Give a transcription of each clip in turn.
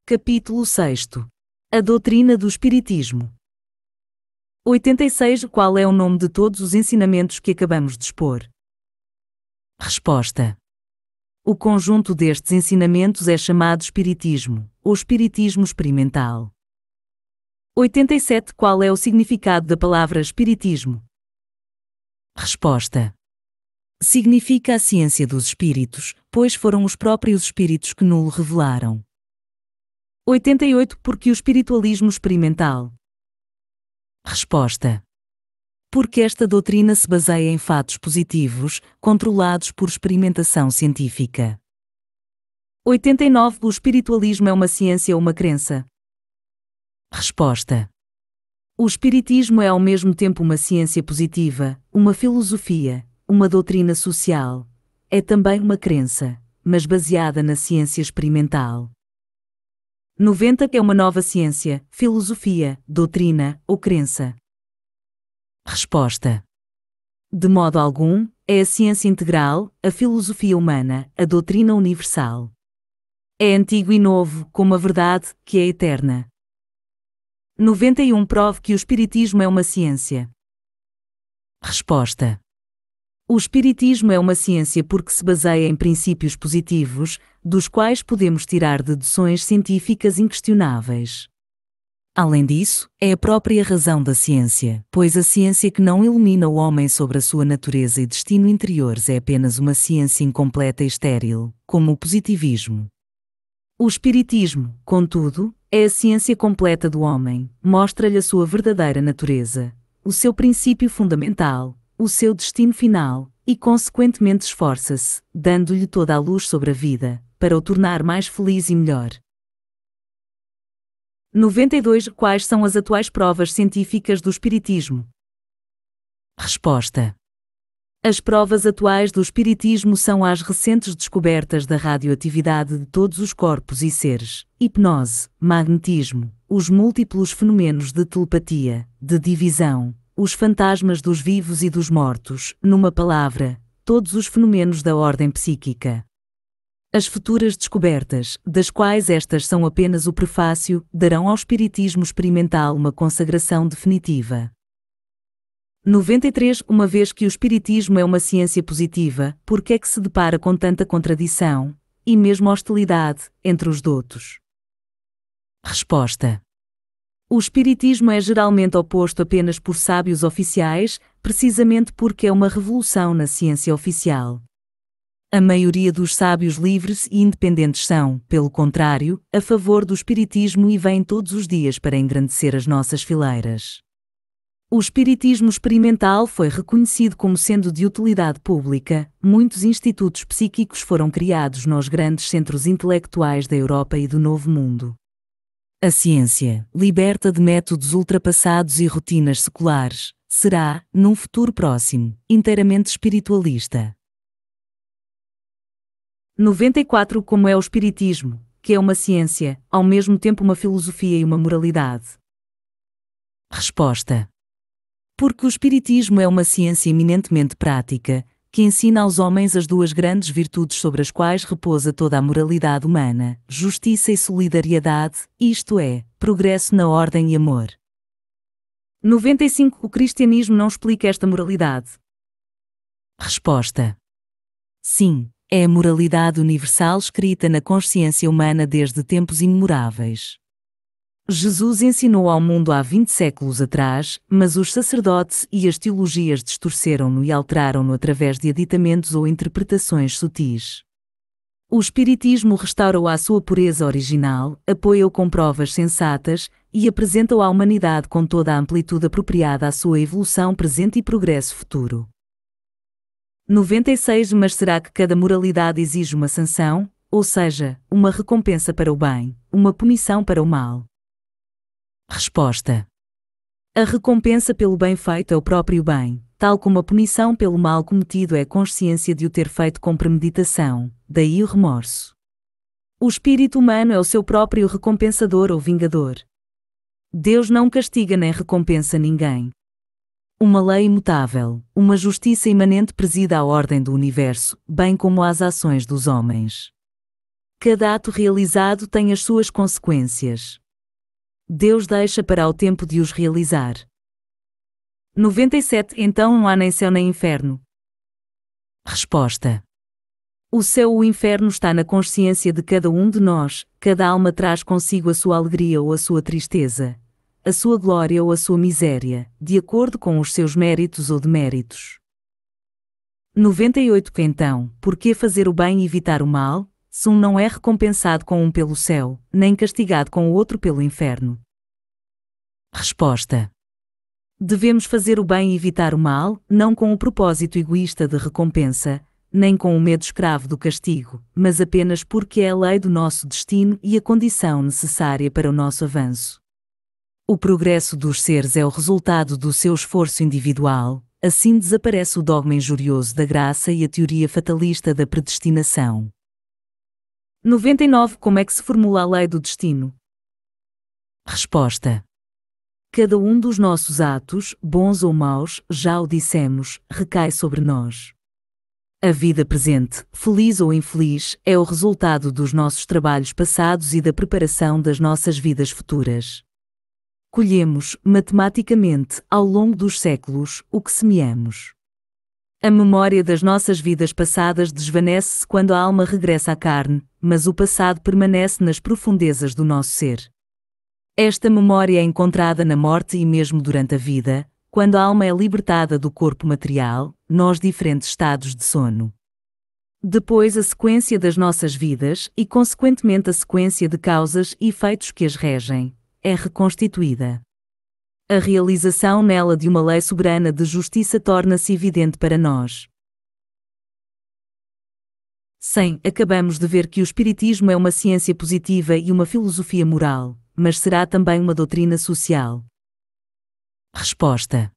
Capítulo 6. A doutrina do Espiritismo. 86. Qual é o nome de todos os ensinamentos que acabamos de expor? Resposta. O conjunto destes ensinamentos é chamado Espiritismo, ou Espiritismo experimental. 87. Qual é o significado da palavra Espiritismo? Resposta. Significa a ciência dos espíritos, pois foram os próprios espíritos que nulo revelaram. 88. Porque o espiritualismo experimental? Resposta. Porque esta doutrina se baseia em fatos positivos, controlados por experimentação científica. 89. O espiritualismo é uma ciência ou uma crença? Resposta. O espiritismo é ao mesmo tempo uma ciência positiva, uma filosofia, uma doutrina social. É também uma crença, mas baseada na ciência experimental. 90. É uma nova ciência, filosofia, doutrina ou crença? Resposta. De modo algum, é a ciência integral, a filosofia humana, a doutrina universal. É antigo e novo, como a verdade, que é eterna. 91. Prove que o espiritismo é uma ciência. Resposta. O espiritismo é uma ciência porque se baseia em princípios positivos, dos quais podemos tirar deduções científicas inquestionáveis. Além disso, é a própria razão da ciência, pois a ciência que não ilumina o homem sobre a sua natureza e destino interiores é apenas uma ciência incompleta e estéril, como o positivismo. O espiritismo, contudo, é a ciência completa do homem, mostra-lhe a sua verdadeira natureza, o seu princípio fundamental, o seu destino final, e consequentemente esforça-se, dando-lhe toda a luz sobre a vida, para o tornar mais feliz e melhor. 92. Quais são as atuais provas científicas do espiritismo? Resposta. As provas atuais do espiritismo são as recentes descobertas da radioatividade de todos os corpos e seres, hipnose, magnetismo, os múltiplos fenômenos de telepatia, de divisão, os fantasmas dos vivos e dos mortos, numa palavra, todos os fenômenos da ordem psíquica. As futuras descobertas, das quais estas são apenas o prefácio, darão ao espiritismo experimental uma consagração definitiva. 93. Uma vez que o espiritismo é uma ciência positiva, por que é que se depara com tanta contradição, e mesmo hostilidade, entre os doutos? Resposta. O espiritismo é geralmente oposto apenas por sábios oficiais, precisamente porque é uma revolução na ciência oficial. A maioria dos sábios livres e independentes são, pelo contrário, a favor do espiritismo e vêm todos os dias para engrandecer as nossas fileiras. O espiritismo experimental foi reconhecido como sendo de utilidade pública, muitos institutos psíquicos foram criados nos grandes centros intelectuais da Europa e do Novo Mundo. A ciência, liberta de métodos ultrapassados e rotinas seculares, será, num futuro próximo, inteiramente espiritualista. 94. Como é o espiritismo, que é uma ciência, ao mesmo tempo uma filosofia e uma moralidade? Resposta. Porque o espiritismo é uma ciência eminentemente prática, que ensina aos homens as duas grandes virtudes sobre as quais repousa toda a moralidade humana, justiça e solidariedade, isto é, progresso na ordem e amor. 95. O cristianismo não explica esta moralidade? Resposta. Sim, é a moralidade universal escrita na consciência humana desde tempos imemoráveis. Jesus ensinou ao mundo há 20 séculos atrás, mas os sacerdotes e as teologias distorceram-no e alteraram-no através de aditamentos ou interpretações sutis. O espiritismo restaura-o à sua pureza original, apoia-o com provas sensatas e apresenta-o à humanidade com toda a amplitude apropriada à sua evolução presente e progresso futuro. 96. Mas será que cada moralidade exige uma sanção, ou seja, uma recompensa para o bem, uma punição para o mal? Resposta. A recompensa pelo bem feito é o próprio bem, tal como a punição pelo mal cometido é a consciência de o ter feito com premeditação, daí o remorso. O espírito humano é o seu próprio recompensador ou vingador. Deus não castiga nem recompensa ninguém. Uma lei imutável, uma justiça imanente presida à ordem do universo, bem como às ações dos homens. Cada ato realizado tem as suas consequências. Deus deixa para o tempo de os realizar. 97 Então não há nem céu nem inferno. Resposta: o céu ou o inferno está na consciência de cada um de nós, cada alma traz consigo a sua alegria ou a sua tristeza, a sua glória ou a sua miséria, de acordo com os seus méritos ou deméritos. 98 Então, por que fazer o bem e evitar o mal, se um não é recompensado com um pelo céu, nem castigado com o outro pelo inferno? Resposta: devemos fazer o bem e evitar o mal, não com o propósito egoísta de recompensa, nem com o medo escravo do castigo, mas apenas porque é a lei do nosso destino e a condição necessária para o nosso avanço. O progresso dos seres é o resultado do seu esforço individual, assim desaparece o dogma injurioso da graça e a teoria fatalista da predestinação. 99 Como é que se formula a lei do destino? Resposta: cada um dos nossos atos, bons ou maus, já o dissemos, recai sobre nós. A vida presente, feliz ou infeliz, é o resultado dos nossos trabalhos passados e da preparação das nossas vidas futuras. Colhemos, matematicamente, ao longo dos séculos, o que semeamos. A memória das nossas vidas passadas desvanece-se quando a alma regressa à carne, mas o passado permanece nas profundezas do nosso ser. Esta memória é encontrada na morte e mesmo durante a vida, quando a alma é libertada do corpo material, nos diferentes estados de sono. Depois a sequência das nossas vidas, e consequentemente a sequência de causas e efeitos que as regem, é reconstituída. A realização nela de uma lei soberana de justiça torna-se evidente para nós. 100 Acabamos de ver que o Espiritismo é uma ciência positiva e uma filosofia moral, mas será também uma doutrina social. Resposta: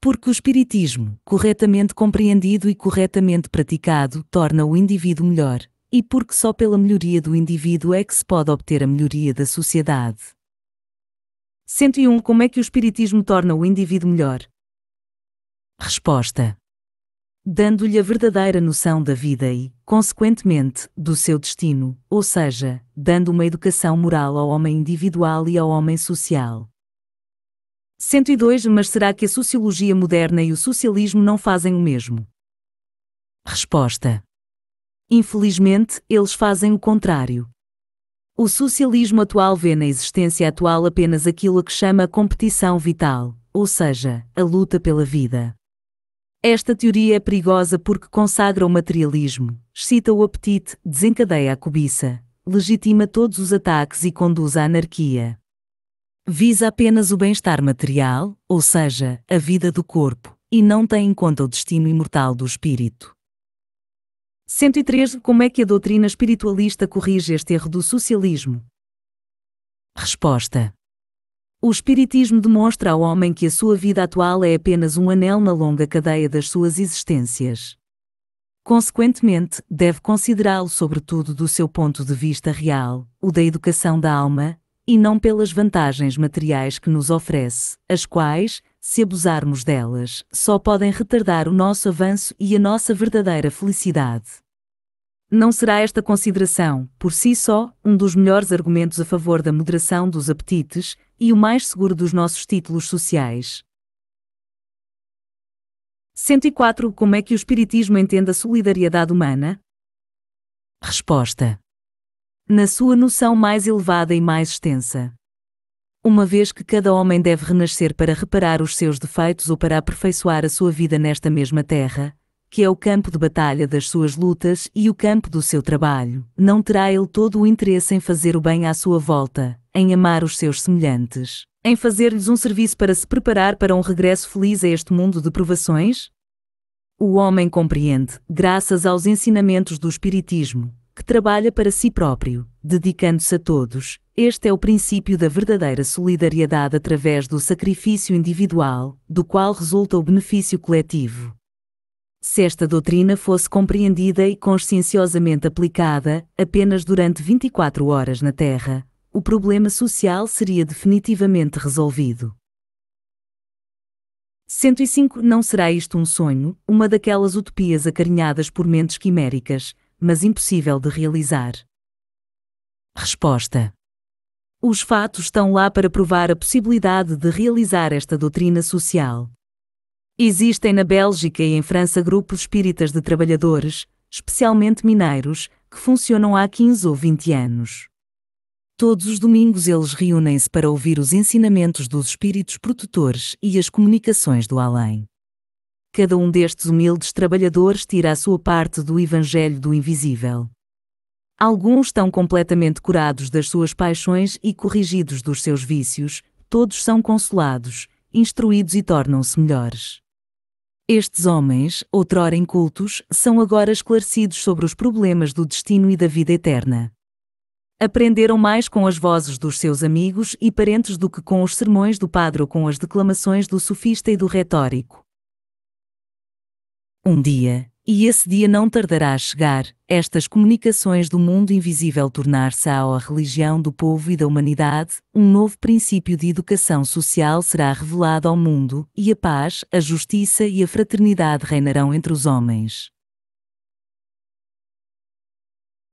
porque o Espiritismo, corretamente compreendido e corretamente praticado, torna o indivíduo melhor, e porque só pela melhoria do indivíduo é que se pode obter a melhoria da sociedade. 101 Como é que o Espiritismo torna o indivíduo melhor? Resposta: dando-lhe a verdadeira noção da vida e, consequentemente, do seu destino, ou seja, dando uma educação moral ao homem individual e ao homem social. 102 Mas será que a sociologia moderna e o socialismo não fazem o mesmo? Resposta: infelizmente, eles fazem o contrário. O socialismo atual vê na existência atual apenas aquilo a que chama a competição vital, ou seja, a luta pela vida. Esta teoria é perigosa porque consagra o materialismo, excita o apetite, desencadeia a cobiça, legitima todos os ataques e conduz à anarquia. Visa apenas o bem-estar material, ou seja, a vida do corpo, e não tem em conta o destino imortal do espírito. 103 Como é que a doutrina espiritualista corrige este erro do socialismo? Resposta: o Espiritismo demonstra ao homem que a sua vida atual é apenas um anel na longa cadeia das suas existências. Consequentemente, deve considerá-lo sobretudo do seu ponto de vista real, o da educação da alma, e não pelas vantagens materiais que nos oferece, as quais, se abusarmos delas, só podem retardar o nosso avanço e a nossa verdadeira felicidade. Não será esta consideração, por si só, um dos melhores argumentos a favor da moderação dos apetites e o mais seguro dos nossos títulos sociais? 104 Como é que o Espiritismo entende a solidariedade humana? Resposta: na sua noção mais elevada e mais extensa. Uma vez que cada homem deve renascer para reparar os seus defeitos ou para aperfeiçoar a sua vida nesta mesma terra, que é o campo de batalha das suas lutas e o campo do seu trabalho, não terá ele todo o interesse em fazer o bem à sua volta, em amar os seus semelhantes, em fazer-lhes um serviço para se preparar para um regresso feliz a este mundo de provações? O homem compreende, graças aos ensinamentos do Espiritismo, que trabalha para si próprio, dedicando-se a todos. Este é o princípio da verdadeira solidariedade através do sacrifício individual, do qual resulta o benefício coletivo. Se esta doutrina fosse compreendida e conscienciosamente aplicada, apenas durante 24 horas na Terra, o problema social seria definitivamente resolvido. 105 Não será isto um sonho, uma daquelas utopias acarinhadas por mentes quiméricas, mas impossível de realizar? Resposta: os fatos estão lá para provar a possibilidade de realizar esta doutrina social. Existem na Bélgica e em França grupos espíritas de trabalhadores, especialmente mineiros, que funcionam há 15 ou 20 anos. Todos os domingos eles reúnem-se para ouvir os ensinamentos dos espíritos protetores e as comunicações do além. Cada um destes humildes trabalhadores tira a sua parte do Evangelho do Invisível. Alguns estão completamente curados das suas paixões e corrigidos dos seus vícios, todos são consolados, instruídos e tornam-se melhores. Estes homens, outrora incultos, são agora esclarecidos sobre os problemas do destino e da vida eterna. Aprenderam mais com as vozes dos seus amigos e parentes do que com os sermões do padre ou com as declamações do sofista e do retórico. Um dia, e esse dia não tardará a chegar, estas comunicações do mundo invisível tornar-se-á a religião do povo e da humanidade, um novo princípio de educação social será revelado ao mundo, e a paz, a justiça e a fraternidade reinarão entre os homens.